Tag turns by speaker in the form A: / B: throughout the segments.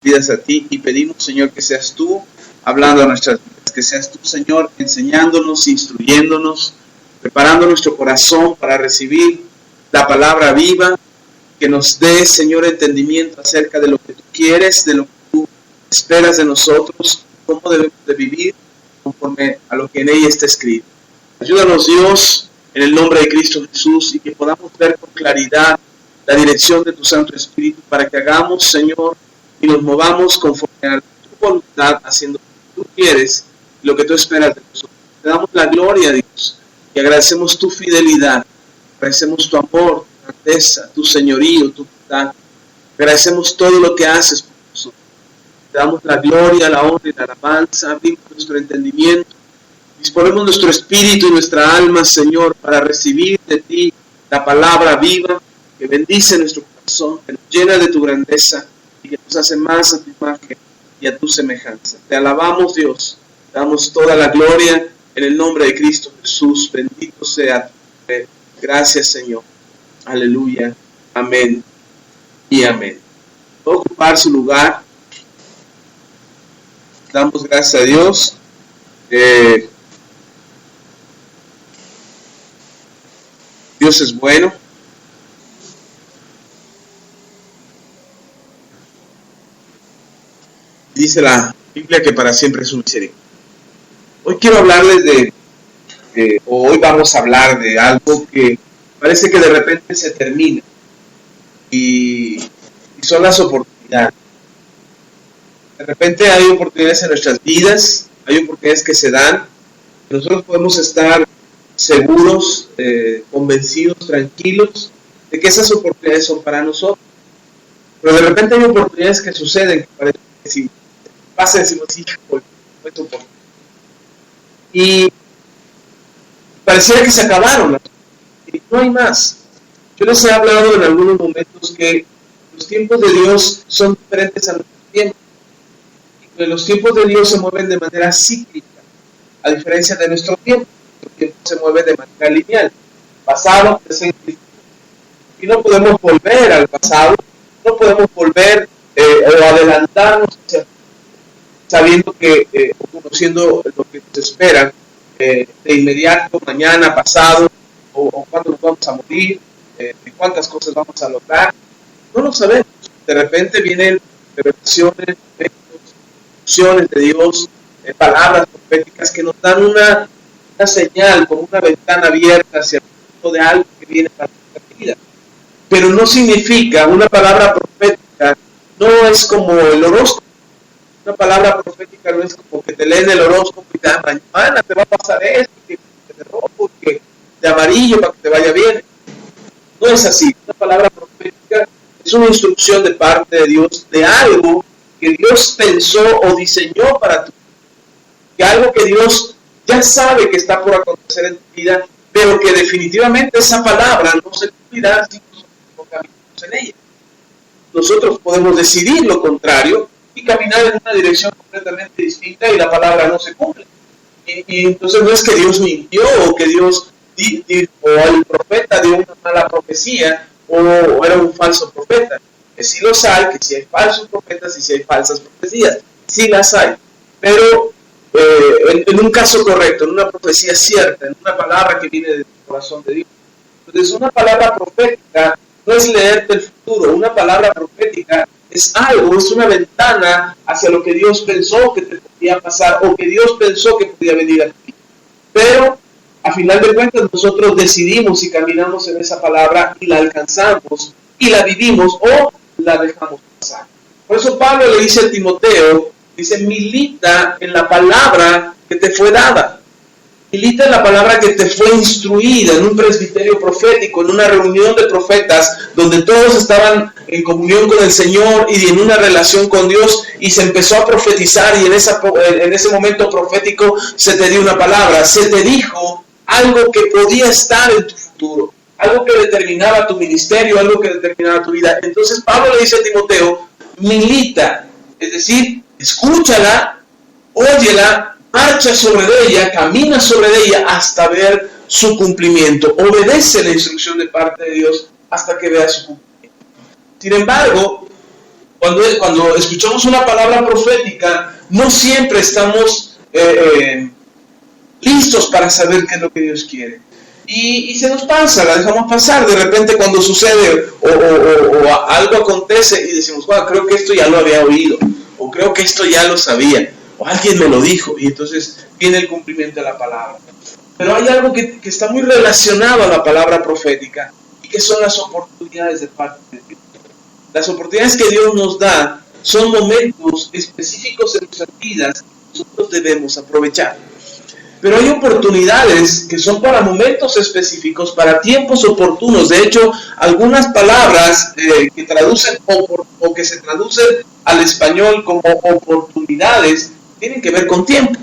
A: vidas a ti y pedimos, Señor, que seas tú hablando a nuestras vidas, que seas tú, Señor, enseñándonos, instruyéndonos, preparando nuestro corazón para recibir la palabra viva, que nos dé, Señor, entendimiento acerca de lo que tú quieres, de lo que tú esperas de nosotros, cómo debemos de vivir conforme a lo que en ella está escrito. Ayúdanos, Dios, en el nombre de Cristo Jesús, y que podamos ver con claridad la dirección de tu Santo Espíritu para que hagamos, Señor, y nos movamos conforme a tu voluntad, haciendo lo que tú quieres y lo que tú esperas de nosotros. Te damos la gloria, Dios, y agradecemos tu fidelidad, agradecemos tu amor, tu grandeza, tu señorío, tu bondad. Agradecemos todo lo que haces por nosotros. Te damos la gloria, la honra y la alabanza, abrimos nuestro entendimiento, disponemos nuestro espíritu y nuestra alma, Señor, para recibir de ti la palabra viva que bendice nuestro corazón, que nos llena de tu grandeza y que nos hace más a tu imagen y a tu semejanza. Te alabamos, Dios, te damos toda la gloria en el nombre de Cristo Jesús. Bendito sea tu nombre. Gracias, Señor. Aleluya. Amén y amén. Puede ocupar su lugar. Damos gracias a Dios. Dios es bueno. Dice la Biblia que para siempre es su misericordia. Hoy quiero hablarles hoy vamos a hablar de algo que parece que de repente se termina. Y son las oportunidades. De repente hay oportunidades en nuestras vidas, hay oportunidades que se dan. Nosotros podemos estar seguros, convencidos, tranquilos de que esas oportunidades son para nosotros. Pero de repente hay oportunidades que suceden que parece que si pasa decimos, híjole, no es oportunidad. Y pareciera que se acabaron, y no hay más. Yo les he hablado en algunos momentos que los tiempos de Dios son diferentes a nuestros tiempos. Y que los tiempos de Dios se mueven de manera cíclica, a diferencia de nuestro tiempo. Nuestro tiempo se mueve de manera lineal, pasado, presente. Y no podemos volver al pasado, no podemos volver o adelantarnos sabiendo que, conociendo lo que nos espera de inmediato, mañana, pasado, o cuándo nos vamos a morir, de cuántas cosas vamos a lograr. No lo sabemos. De repente vienen revelaciones, instrucciones de Dios, palabras proféticas que nos dan una señal, como una ventana abierta hacia el futuro de algo que viene para nuestra vida. Pero no significa, una palabra profética no es como el horóscopo. Una palabra profética no es como que te leen el horóscopo y te dan mañana te va a pasar esto, que de rojo, que de amarillo para que te vaya bien. No es así. Una palabra profética es una instrucción de parte de Dios de algo que Dios pensó o diseñó para tu vida. Que algo que Dios ya sabe que está por acontecer en tu vida, pero que definitivamente esa palabra no se cumplirá si nosotros no caminamos en ella. Nosotros podemos decidir lo contrario y caminar en una dirección completamente distinta y la palabra no se cumple. Y entonces no es que Dios mintió o que Dios o el profeta dio una mala profecía o era un falso profeta. Que sí los hay, que sí hay falsos profetas y sí hay falsas profecías. Sí las hay. Pero en un caso correcto, en una profecía cierta, en una palabra que viene del corazón de Dios. Entonces una palabra profética no es leerte el futuro. Una palabra profética es algo, es una ventana hacia lo que Dios pensó que te podía pasar o que Dios pensó que podía venir a ti. Pero a final de cuentas nosotros decidimos si caminamos en esa palabra y la alcanzamos y la vivimos o la dejamos pasar. Por eso Pablo le dice a Timoteo, dice, milita en la palabra que te fue dada. Milita en la palabra que te fue instruida en un presbiterio profético, en una reunión de profetas, donde todos estaban en comunión con el Señor y en una relación con Dios, y se empezó a profetizar, y en ese momento profético se te dio una palabra, se te dijo algo que podía estar en tu futuro, algo que determinaba tu ministerio, algo que determinaba tu vida. Entonces Pablo le dice a Timoteo, milita, es decir, escúchala, óyela, marcha sobre ella, camina sobre ella hasta ver su cumplimiento. Obedece la instrucción de parte de Dios hasta que vea su cumplimiento. Sin embargo, Cuando escuchamos una palabra profética, no siempre estamos listos para saber qué es lo que Dios quiere. Y se nos pasa, la dejamos pasar. De repente cuando sucede o algo acontece y decimos, wow, creo que esto ya lo había oído, o creo que esto ya lo sabía, o alguien me lo dijo, y entonces viene el cumplimiento de la palabra. Pero hay algo que está muy relacionado a la palabra profética, y que son las oportunidades de parte de Dios. Las oportunidades que Dios nos da son momentos específicos en nuestras vidas que nosotros debemos aprovechar. Pero hay oportunidades que son para momentos específicos, para tiempos oportunos. De hecho, algunas palabras que traducen o que se traducen al español como oportunidades tienen que ver con tiempo.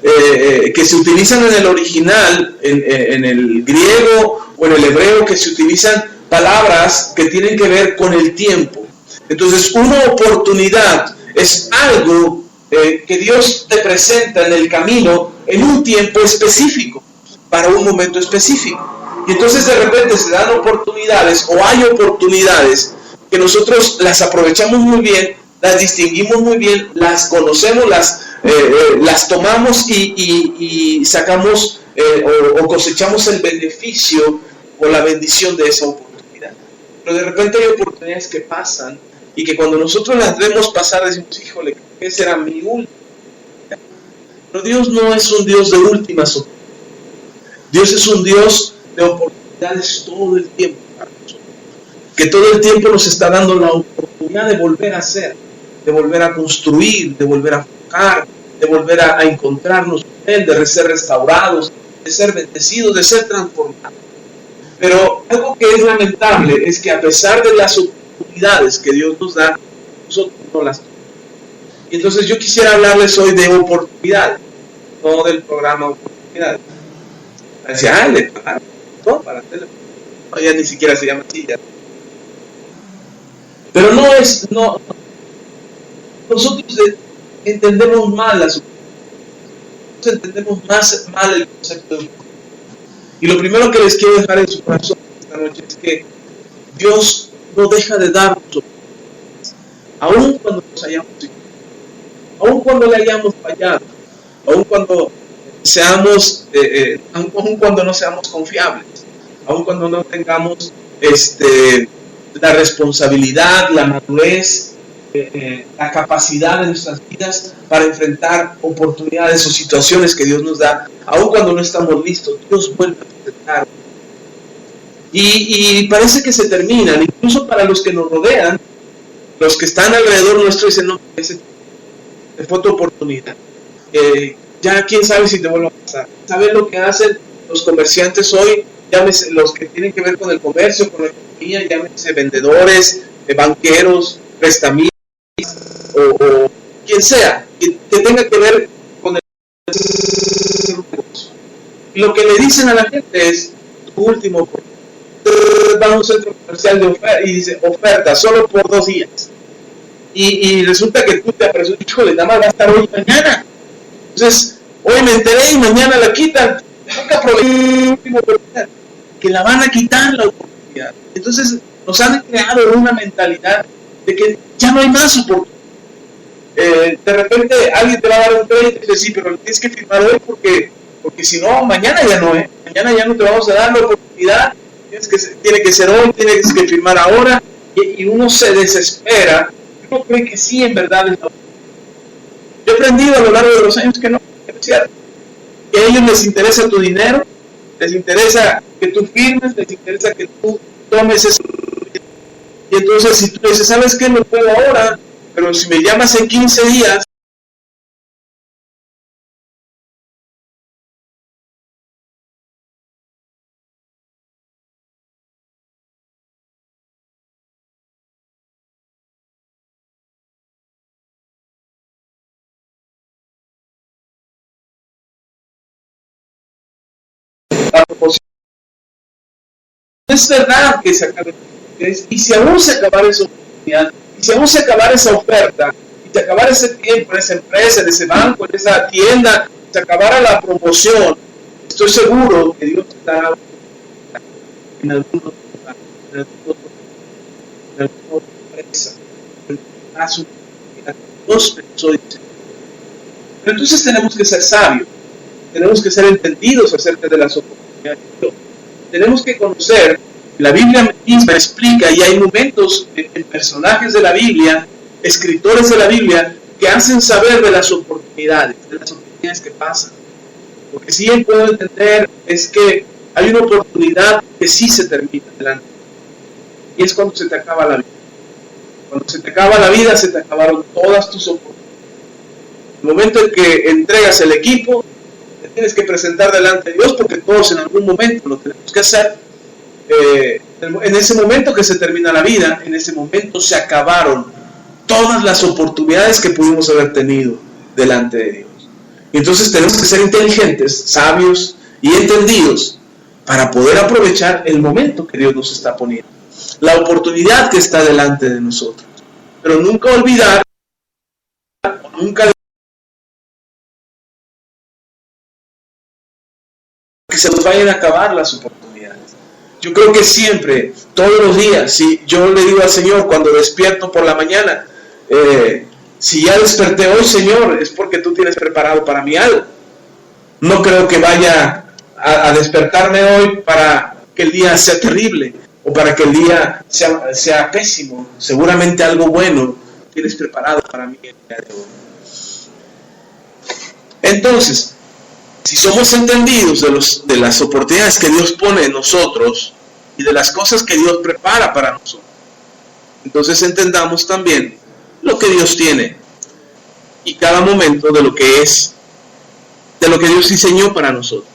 A: Que se utilizan en el original, en el griego o en el hebreo, que se utilizan palabras que tienen que ver con el tiempo. Entonces, una oportunidad es algo que Dios te presenta en el camino en un tiempo específico, para un momento específico. Y entonces de repente se dan oportunidades, o hay oportunidades que nosotros las aprovechamos muy bien, las distinguimos muy bien, las conocemos, las tomamos y sacamos o cosechamos el beneficio o la bendición de esa oportunidad. Pero de repente hay oportunidades que pasan y que cuando nosotros las vemos pasar decimos, híjole, ¿qué será mi última? Pero Dios no es un Dios de últimas oportunidades. Dios es un Dios de oportunidades todo el tiempo para nosotros. Que todo el tiempo nos está dando la oportunidad de volver a ser, de volver a construir, de volver a enfocar, de volver a encontrarnos con Él, de ser restaurados, de ser bendecidos, de ser transformados. Pero algo que es lamentable es que a pesar de las oportunidades que Dios nos da, nosotros no las tomamos. Y entonces yo quisiera hablarles hoy de oportunidades, no del programa Oportunidades. Decía, le pagaron, no, para teléfono. No, ya ni siquiera se llama así. Ya. Pero nosotros entendemos mal las oportunidades. Nosotros entendemos mal el concepto de oportunidad. Y lo primero que les quiero dejar en su corazón esta noche es que Dios no deja de darnos oportunidades, aun cuando nos hayamos equivocado. Aun cuando le hayamos fallado, aun cuando no seamos confiables, aun cuando no tengamos la responsabilidad, la madurez, la capacidad de nuestras vidas para enfrentar oportunidades o situaciones que Dios nos da, aun cuando no estamos listos, Dios vuelve a presentar. Y parece que se terminan, incluso para los que nos rodean, los que están alrededor nuestro dicen, no, ese fue tu oportunidad. Ya quién sabe si te vuelve a pasar. ¿Sabes lo que hacen los comerciantes hoy? Llámese los que tienen que ver con el comercio, con la economía, llámese vendedores, banqueros, prestamistas o quien sea, que tenga que ver con el negocio. Y lo que le dicen a la gente es, tu último oportunidad. Va a un centro comercial de oferta y dice, oferta, solo por 2 días. Y resulta que tú te apresuras, híjole, nada más va a estar hoy y mañana. Entonces, hoy me enteré y mañana la quitan. Tengo que aprovechar la última oportunidad, que la van a quitar la oportunidad. Entonces, nos han creado una mentalidad de que ya no hay más oportunidad. De repente alguien te va a dar un crédito y dice, sí, pero tienes que firmar hoy porque si no, mañana ya no, mañana ya no te vamos a dar la oportunidad. Tiene que ser hoy, tienes que firmar ahora. Y uno se desespera. Uno cree que sí, en verdad es la oportunidad. Yo he aprendido a lo largo de los años que no es cierto. Que a ellos les interesa tu dinero, les interesa que tú firmes, les interesa que tú tomes eso. Y entonces si tú dices, ¿sabes qué? No puedo ahora, pero si me llamas en 15 días, la proposición es verdad que se acabe. Y si aún se acabara esa oportunidad, y si aún se acabara esa oferta, y se acabara ese tiempo en esa empresa, en ese banco, en esa tienda, se acabara la promoción, estoy seguro que Dios estará en alguna otra empresa, en tendrás una oportunidad. Dios pensó y dice. Pero entonces tenemos que ser sabios, tenemos que ser entendidos acerca de las oportunidades de Dios. Tenemos que conocer, la Biblia misma explica, y hay momentos en personajes de la Biblia, escritores de la Biblia, que hacen saber de las oportunidades que pasan. Lo que sí puedo entender es que hay una oportunidad que sí se termina delante. Y es cuando se te acaba la vida. Cuando se te acaba la vida, se te acabaron todas tus oportunidades. El momento en que entregas el equipo, te tienes que presentar delante de Dios, porque todos en algún momento lo tenemos que hacer. En ese momento que se termina la vida, en ese momento se acabaron todas las oportunidades que pudimos haber tenido delante de Dios. Y entonces tenemos que ser inteligentes, sabios y entendidos para poder aprovechar el momento que Dios nos está poniendo, la oportunidad que está delante de nosotros. Pero nunca olvidar, nunca que se nos vayan a acabar las oportunidades. Yo creo que siempre, todos los días, si yo le digo al Señor cuando despierto por la mañana, si ya desperté hoy, Señor, es porque tú tienes preparado para mí algo. No creo que vaya a despertarme hoy para que el día sea terrible o para que el día sea pésimo. Seguramente algo bueno tienes preparado para mí el día de hoy. Entonces, si somos entendidos de las oportunidades que Dios pone en nosotros y de las cosas que Dios prepara para nosotros, entonces entendamos también lo que Dios tiene y cada momento de lo que es, de lo que Dios diseñó para nosotros.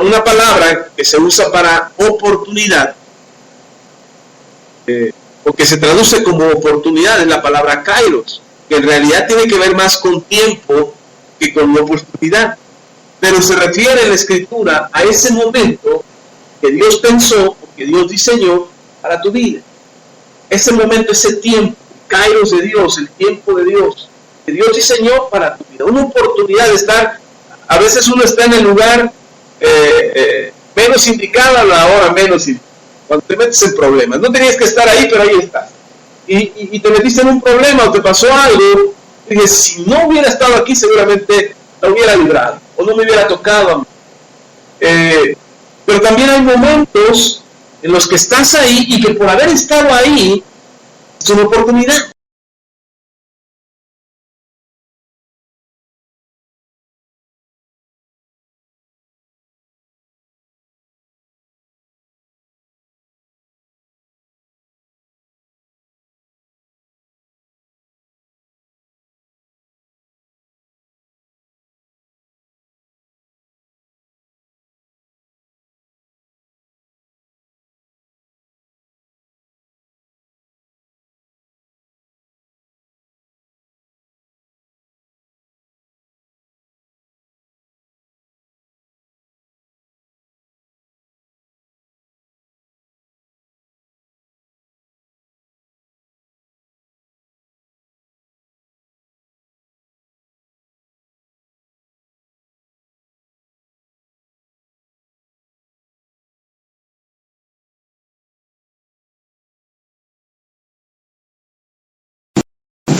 A: Una palabra que se usa para oportunidad, o que se traduce como oportunidad, es la palabra kairos, que en realidad tiene que ver más con tiempo que con oportunidad, pero se refiere en la Escritura a ese momento que Dios pensó o que Dios diseñó para tu vida. Ese momento, ese tiempo, kairos de Dios, el tiempo de Dios, que Dios diseñó para tu vida. Una oportunidad de estar, a veces uno está en el lugar menos indicado a la hora menos indicada, cuando te metes en problemas. No tenías que estar ahí, pero ahí estás. Y te metiste en un problema o te pasó algo. Y dije, si no hubiera estado aquí, seguramente la hubiera librado o no me hubiera tocado a mí. Pero también hay momentos en los que estás ahí y que por haber estado ahí es una oportunidad.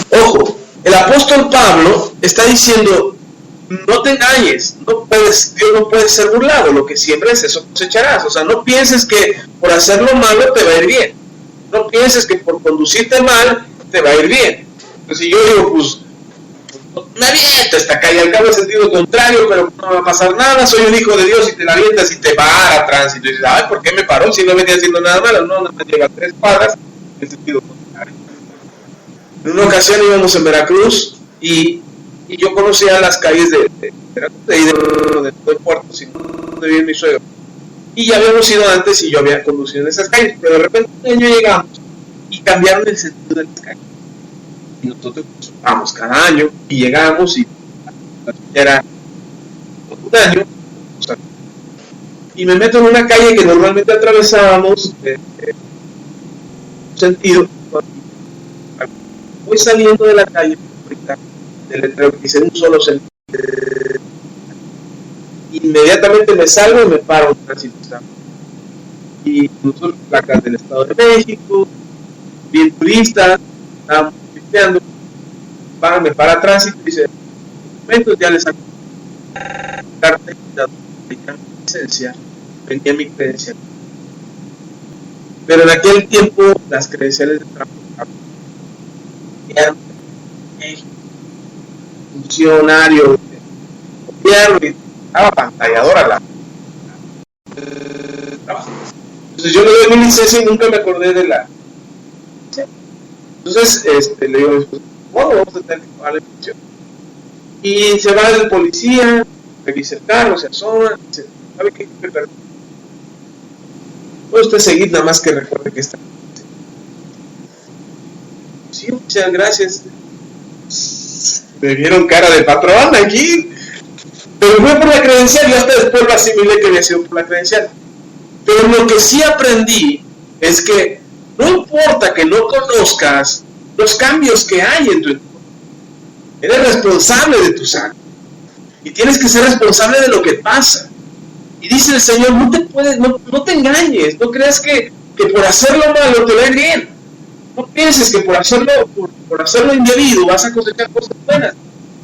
A: Ojo, el apóstol Pablo está diciendo, no te engañes, Dios no puede ser burlado, lo que siembres eso cosecharás. O sea, no pienses que por hacer lo malo te va a ir bien, no pienses que por conducirte mal te va a ir bien. Entonces, si yo digo, pues, me aviento esta calle, al cabo en sentido contrario, pero no va a pasar nada, soy un hijo de Dios, y te la avientas y te para a tránsito, y dices, ay, ¿por qué me paró si no venía haciendo nada malo? No me lleva 3 cuadras en sentido contrario. En una ocasión íbamos en Veracruz y yo conocía las calles de Veracruz, de Puerto, donde vive mi suegro. Y ya habíamos ido antes y yo había conducido en esas calles, pero de repente llegamos y cambiaron el sentido de las calles. Y nosotros vamos cada año y llegamos y era un año. O sea, y me meto en una calle que normalmente atravesábamos sentido. Voy saliendo de la calle del letrero que dice un solo sentido. Inmediatamente me salgo y me paro en tránsito. Y nosotros placas del Estado de México, bien turistas, estábamos limpiando, me para atrás y dice, momentos ya les saco carta de licencia, venía mi credencial. Pero en aquel tiempo las credenciales de trabajo eran funcionario de gobierno y estaba pantalladora la trabajo. Entonces yo le doy mi licencia y nunca me acordé de la. Entonces le digo a mi esposa, bueno, vamos a tener que pagar la inscripción. Y se va el policía, revisa el carro, se asoma, dice, ¿sabe qué? Me perdí. Puede usted seguir, nada más que recuerde que está. Sí, muchas gracias. Me vieron cara de patrón aquí. Pero fue por la credencial, yo hasta después lo asimilé que había sido por la credencial. Pero lo que sí aprendí es que no importa que no conozcas los cambios que hay en tu entorno. Eres responsable de tus actos. Y tienes que ser responsable de lo que pasa. Y dice el Señor, no te engañes, no creas que por hacerlo malo te va a ir bien. No pienses que por hacerlo indebido vas a cosechar cosas buenas.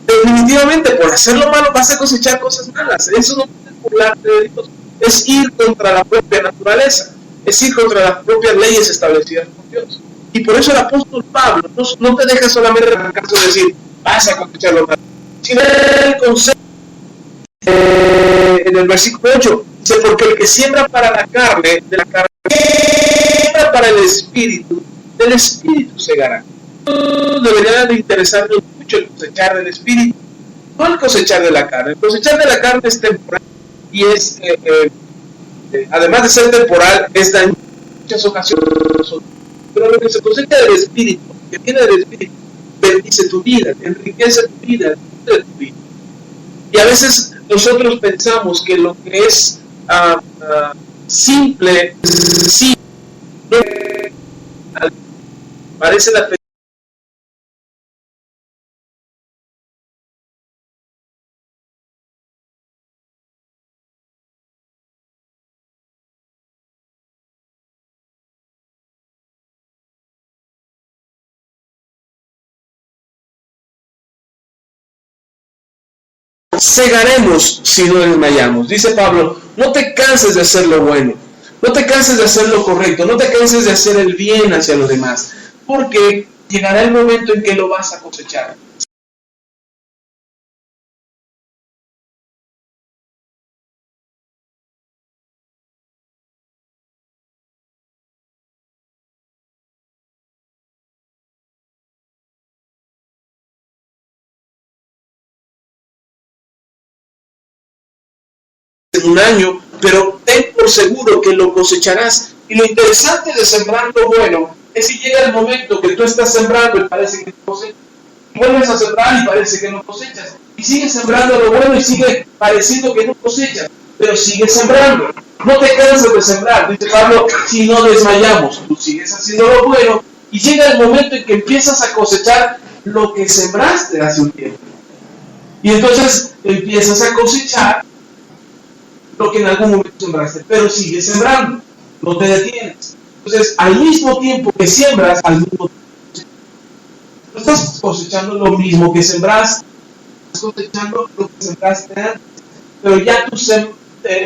A: Definitivamente, por hacerlo malo vas a cosechar cosas malas. Eso no es burlarte de Dios. Es ir contra la propia naturaleza. Es ir contra las propias leyes establecidas por Dios. Y por eso el apóstol Pablo no te deja solamente en el caso de decir, vas a cosechar lo malo, sino el consejo en el versículo 8, dice, porque el que siembra para la carne, de la carne, siembra para el espíritu, del espíritu segará. Debería de interesarnos mucho el cosechar del espíritu, no el cosechar de la carne. El cosechar de la carne es temporal y es, además de ser temporal, es dañino en muchas ocasiones. Pero lo que se cosecha del espíritu, que viene del espíritu, bendice tu vida, enriquece tu vida, tu vida. Y a veces nosotros pensamos que lo que es simple, sí, no, parece la cegaremos si no desmayamos. Dice Pablo, no te canses de hacer lo bueno, no te canses de hacer lo correcto, no te canses de hacer el bien hacia los demás, porque llegará el momento en que lo vas a cosechar. En un año, pero ten por seguro que lo cosecharás. Y lo interesante de sembrar lo bueno es si llega el momento que tú estás sembrando y parece que no cosechas, y vuelves a sembrar y parece que no cosechas, y sigues sembrando lo bueno y sigue pareciendo que no cosechas, pero sigues sembrando. No te canses de sembrar, dice Pablo, si no desmayamos. Tú sigues haciendo lo bueno y llega el momento en que empiezas a cosechar lo que sembraste hace un tiempo. Y entonces empiezas a cosechar lo que en algún momento sembraste, pero sigues sembrando, no te detienes. Entonces, al mismo tiempo que siembras, al mismo tiempo no estás cosechando lo mismo que sembraste, estás cosechando lo que sembraste antes, pero ya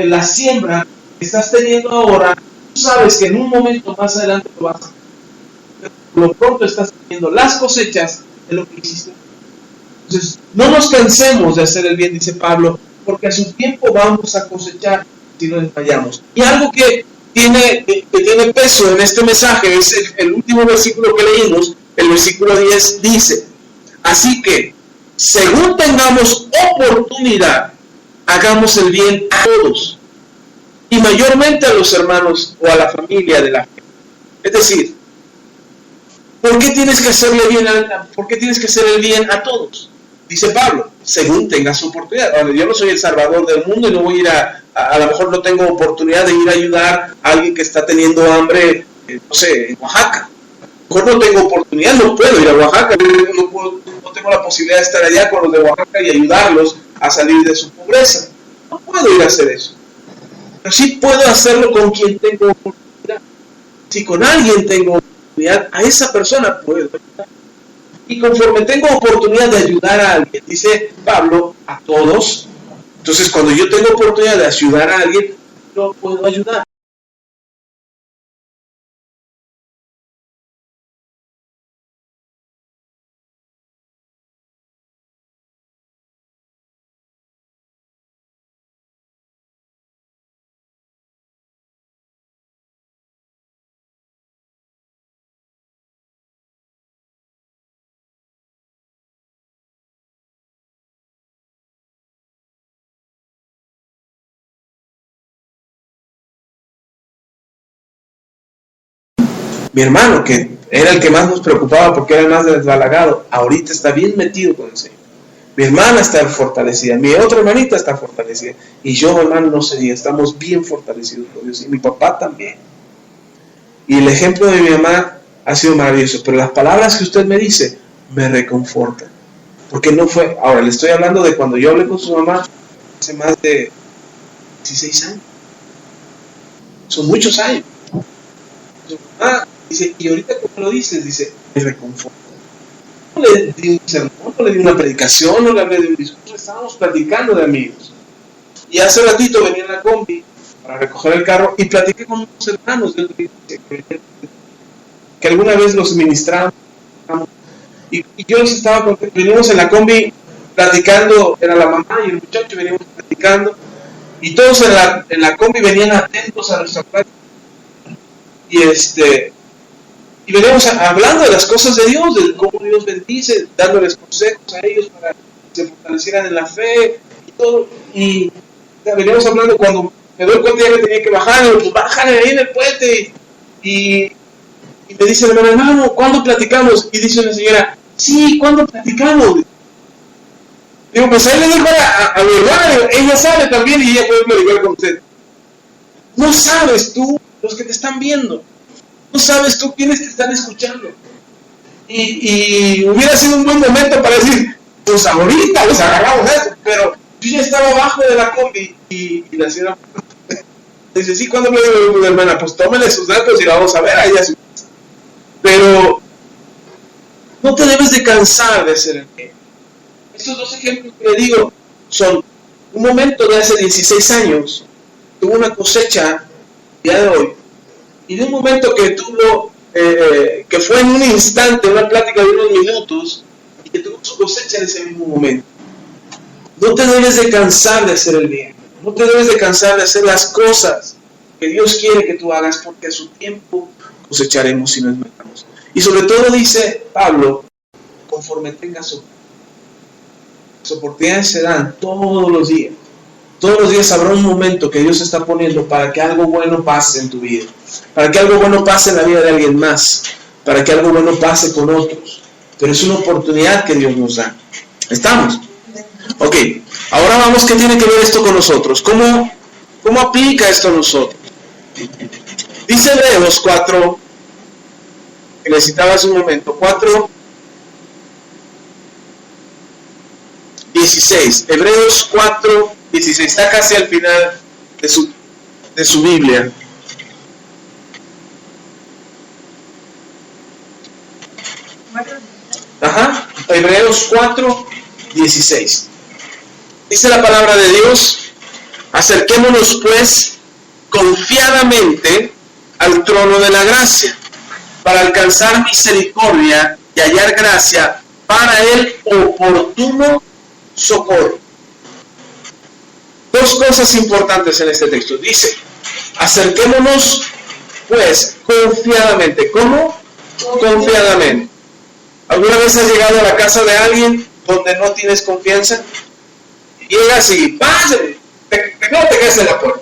A: la siembra que estás teniendo ahora, tú sabes que en un momento más adelante lo vas a hacer. Por lo pronto estás teniendo las cosechas de lo que hiciste. Entonces, no nos cansemos de hacer el bien, dice Pablo, porque a su tiempo vamos a cosechar si no desmayamos. Y algo que tiene peso en este mensaje es el último versículo que leímos, el versículo 10 dice, así que, según tengamos oportunidad, hagamos el bien a todos, y mayormente a los hermanos o a la familia de la fe. Es decir, ¿por qué tienes que hacerle bien ¿por qué tienes que hacer el bien a todos? Dice Pablo, según tengas oportunidad. Ahora, yo no soy el salvador del mundo y no voy a ir a lo mejor no tengo oportunidad de ir a ayudar a alguien que está teniendo hambre, no sé, en Oaxaca. A lo mejor no tengo oportunidad, no puedo ir a Oaxaca, no tengo la posibilidad de estar allá con los de Oaxaca y ayudarlos a salir de su pobreza. No puedo ir a hacer eso. Pero sí puedo hacerlo con quien tengo oportunidad. Si con alguien tengo oportunidad, a esa persona puedo ayudar. Y conforme tengo oportunidad de ayudar a alguien, dice Pablo, a todos. Entonces, cuando yo tengo oportunidad de ayudar a alguien, yo puedo ayudar. Mi hermano, que era el que más nos preocupaba porque era el más desbalagado, ahorita está bien metido con el Señor. Mi hermana está fortalecida, mi otra hermanita está fortalecida. Y yo, hermano, no sé, estamos bien fortalecidos por Dios. Y mi papá también. Y el ejemplo de mi mamá ha sido maravilloso. Pero las palabras que usted me dice me reconfortan. Porque no fue... Ahora, le estoy hablando de cuando yo hablé con su mamá hace más de 16 años. Son muchos años. Su mamá dice, y ahorita como lo dices, dice, me reconforta. No le di un sermón, no le di una predicación, no le hablé de un discurso, estábamos platicando de amigos. Y hace ratito venía en la combi para recoger el carro y platiqué con unos hermanos de otra iglesia que alguna vez los ministramos. Y yo les estaba contando, venimos en la combi platicando, era la mamá y el muchacho, veníamos platicando, y todos en la combi venían atentos a nuestra plática. Y veníamos hablando de las cosas de Dios, de cómo Dios bendice, dándoles consejos a ellos para que se fortalecieran en la fe y todo. Y veníamos hablando cuando me doy cuenta ya que tenía que bajar, y pues bajan ahí en el puente. Y me dice el hermano, ¿cuándo platicamos? Y dice la señora, sí, ¿cuándo platicamos? Digo, pues ahí le dijo a mi hermana, digo, ella sabe también y ella puede platicar con usted. No sabes tú, los que te están viendo. No sabes tú quiénes te están escuchando. Y hubiera sido un buen momento para decir, pues ahorita les agarramos eso. Pero yo ya estaba abajo de la combi y la señora dice, sí, ¿cuándo me digo mi hermana? Pues tómenle sus datos y la vamos a ver a ella. Pero no te debes de cansar de ser el bien. Estos dos ejemplos que le digo son un momento de hace 16 años, tuvo una cosecha el día de hoy, y de un momento que tuvo, que fue en un instante, una plática de unos minutos, y que tuvo su cosecha en ese mismo momento. No te debes de cansar de hacer el bien, no te debes de cansar de hacer las cosas que Dios quiere que tú hagas, porque a su tiempo cosecharemos si nos metamos. Y sobre todo dice Pablo, conforme tengas las oportunidades se dan todos los días. Todos los días habrá un momento que Dios está poniendo para que algo bueno pase en tu vida, para que algo bueno pase en la vida de alguien más, para que algo bueno pase con otros. Pero es una oportunidad que Dios nos da. ¿Estamos? Ok, ahora vamos, ¿qué tiene que ver esto con nosotros? ¿Cómo aplica esto a nosotros? Dice Hebreos 4, que necesitaba hace un momento, 4, 16. Hebreos 4, 16. Está casi al final de su Biblia. Ajá. Hebreos 4, 16. Dice la palabra de Dios, acerquémonos pues confiadamente al trono de la gracia, para alcanzar misericordia y hallar gracia para el oportuno socorro. Dos cosas importantes en este texto. Dice, acerquémonos pues confiadamente. ¿Cómo? Confiadamente. ¿Alguna vez has llegado a la casa de alguien donde no tienes confianza? Llegas y pásale, no te quedes en la puerta.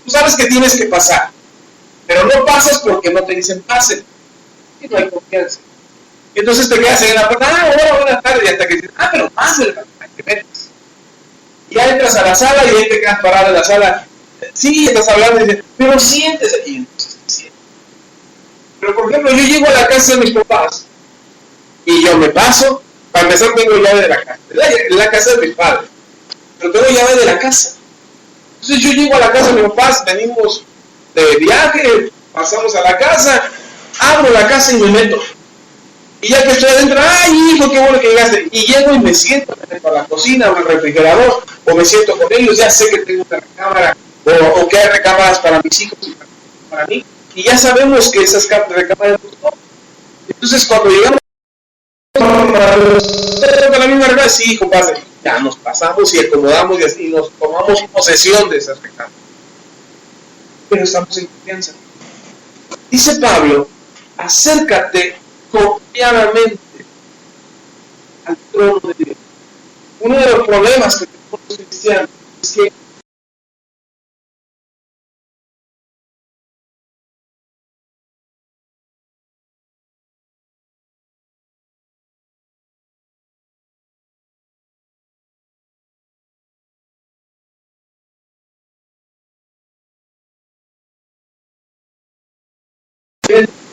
A: Tú sabes que tienes que pasar, pero no pasas porque no te dicen pase. Y no hay confianza. Y entonces te quedas en la puerta, hola, buenas tardes, y hasta que dices, pero pásale, que metes. Y ya entras a la sala y ahí te quedas parado en la sala. Sí, estás hablando y dices, pero siéntese. Y entonces te sientes. Pero por ejemplo, yo llego a la casa de mis papás y yo me paso, para empezar tengo llave de la casa, la casa de mis padres, pero tengo llave de la casa. Entonces yo llego a la casa de mis papás, venimos de viaje, pasamos a la casa, abro la casa y me meto. Y ya que estoy adentro, ¡ay, hijo, qué bueno que llegaste! Y llego y me siento para la cocina o el refrigerador, o me siento con ellos, ya sé que tengo una recámara, o que hay recámaras para mis hijos y para mí, y ya sabemos que esas recámaras no. Entonces, cuando llegamos a la misma recámara, sí, hijo, pase, ya nos pasamos y acomodamos y nos tomamos posesión de esas recámaras. Pero estamos en confianza. Dice Pablo, acércate confiadamente al trono de Dios. Uno de los problemas que tenemos los cristianos es que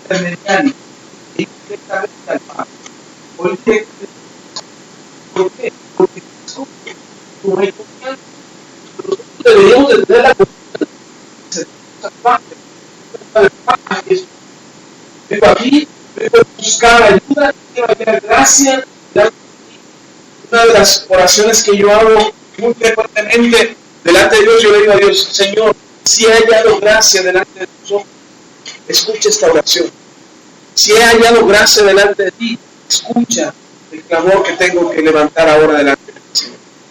A: intermediario directamente al Padre. ¿Por qué? Porque no hay confianza. Nosotros deberíamos de tener la confianza. Vengo aquí, vengo a buscar ayuda, quiero hallar gracia. Una de las oraciones que yo hago muy frecuentemente delante de Dios, yo le digo a Dios, Señor, si he hallado gracia delante de tus ojos, escucha esta oración. Si he hallado gracia delante de ti, escucha el clamor que tengo que levantar ahora delante de ti.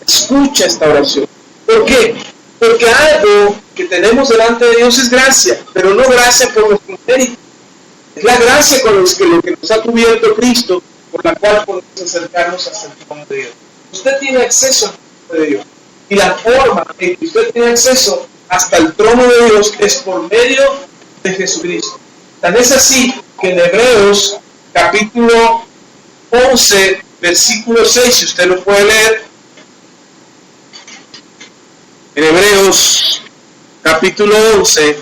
A: Escucha esta oración. ¿Por qué? Porque algo que tenemos delante de Dios es gracia, pero no gracia por nuestro mérito. Es la gracia con lo que nos ha cubierto Cristo, por la cual podemos acercarnos hasta el trono de Dios. Usted tiene acceso al trono de Dios. Y la forma en que usted tiene acceso hasta el trono de Dios es por medio de Jesucristo. Tan es así que en Hebreos capítulo 11, versículo 6, si usted lo puede leer, en Hebreos capítulo 11,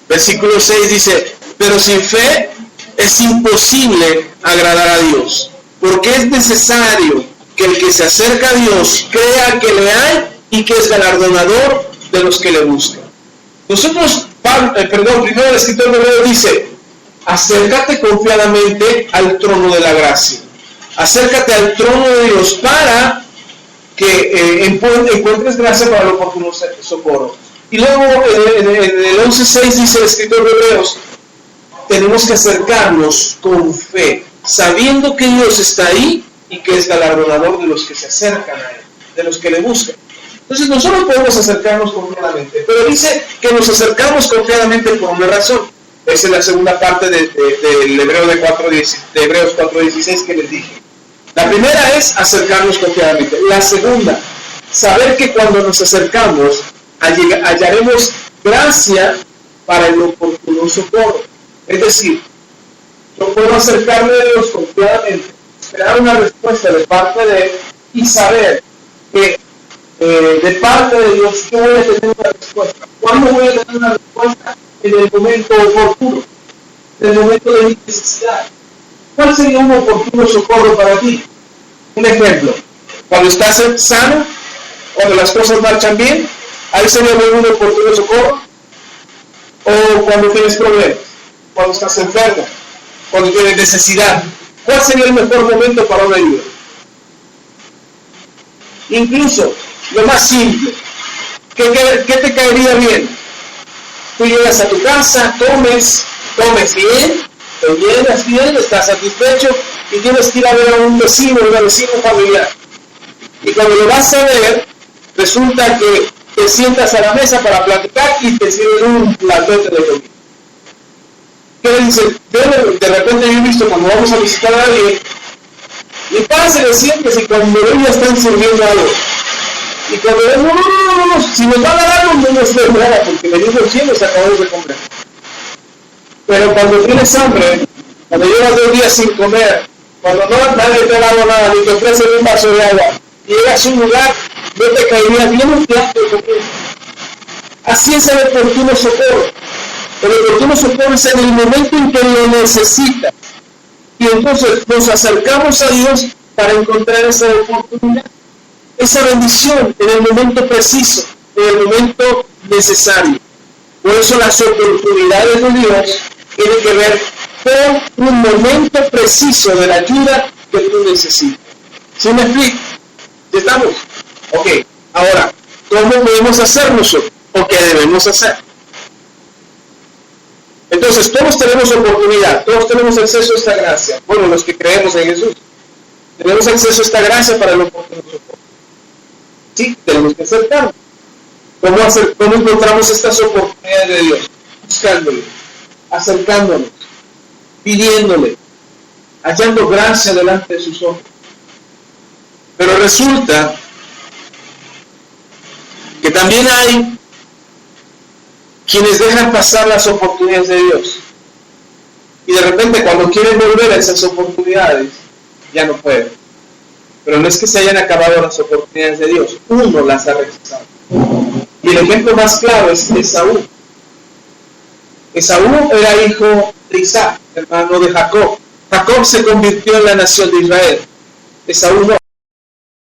A: versículo 6 dice, pero sin fe es imposible agradar a Dios, porque es necesario que el que se acerca a Dios crea que le hay y que es galardonador de los que le buscan. Nosotros, primero el escritor de Hebreos dice, acércate confiadamente al trono de la gracia. Acércate al trono de Dios para que encuentres gracia para el oportuno socorro. Y luego en el 11.6 dice el escritor de Hebreos, tenemos que acercarnos con fe, sabiendo que Dios está ahí y que es galardonador de los que se acercan a Él, de los que le buscan. Entonces nosotros podemos acercarnos confiadamente, pero dice que nos acercamos confiadamente por una razón. Esa es la segunda parte del Hebreos 4.16 que les dije. La primera es acercarnos confiadamente. La segunda, saber que cuando nos acercamos hallaremos gracia para el oportuno socorro. Es decir, yo puedo acercarme a Dios confiadamente, esperar una respuesta de parte de Él y saber que de parte de Dios yo voy a tener una respuesta. ¿Cuándo voy a tener una respuesta? En el momento oportuno, en el momento de mi necesidad. ¿Cuál sería un oportuno socorro para ti? Un ejemplo, cuando estás sano, cuando las cosas marchan bien, ahí sería un oportuno socorro. O cuando tienes problemas, cuando estás enfermo, cuando tienes necesidad. ¿Cuál sería el mejor momento para una ayuda? Incluso lo más simple, ¿qué te caería bien? Tú llegas a tu casa, comes bien, te llenas bien, estás satisfecho y tienes que ir a ver a un vecino, una vecina familiar. Y cuando lo vas a ver, resulta que te sientas a la mesa para platicar y te sirven un platote de comida. ¿Qué le dicen? De repente yo he visto cuando vamos a visitar a alguien, y pásale siempre si cuando ellos ya están sirviendo algo. Y cuando ven, no, si nos van a dar algo, no nos den nada, porque venimos del cielo y se acabamos de comer. Pero cuando tienes hambre, cuando llevas 2 días sin comer, cuando nadie te ha dado nada, ni te ofrecen un vaso de agua, y llegas a un lugar, no te caería bien un plato de comida. Así es el oportuno socorro. El oportuno socorro es en el momento en que lo necesitas. Y entonces nos acercamos a Dios para encontrar esa oportunidad, esa bendición en el momento preciso, en el momento necesario. Por eso las oportunidades de Dios tienen que ver un momento preciso de la ayuda que tú necesitas. ¿Sí me explico? ¿Ya estamos? Ok, ahora, ¿cómo podemos hacer nosotros? ¿O qué debemos hacer? Entonces, todos tenemos oportunidad, todos tenemos acceso a esta gracia. Bueno, los que creemos en Jesús, tenemos acceso a esta gracia para lo que nos soporta. Sí, tenemos que acercarnos. ¿Cómo encontramos estas oportunidades de Dios? Buscándole, acercándonos, pidiéndole, hallando gracia delante de sus ojos. Pero resulta que también hay quienes dejan pasar las oportunidades de Dios. Y de repente cuando quieren volver a esas oportunidades, ya no pueden. Pero no es que se hayan acabado las oportunidades de Dios, uno las ha rechazado. Y el ejemplo más claro es Esaú. Esaú era hijo de Isaac, hermano de Jacob. Jacob se convirtió en la nación de Israel. Esaú no.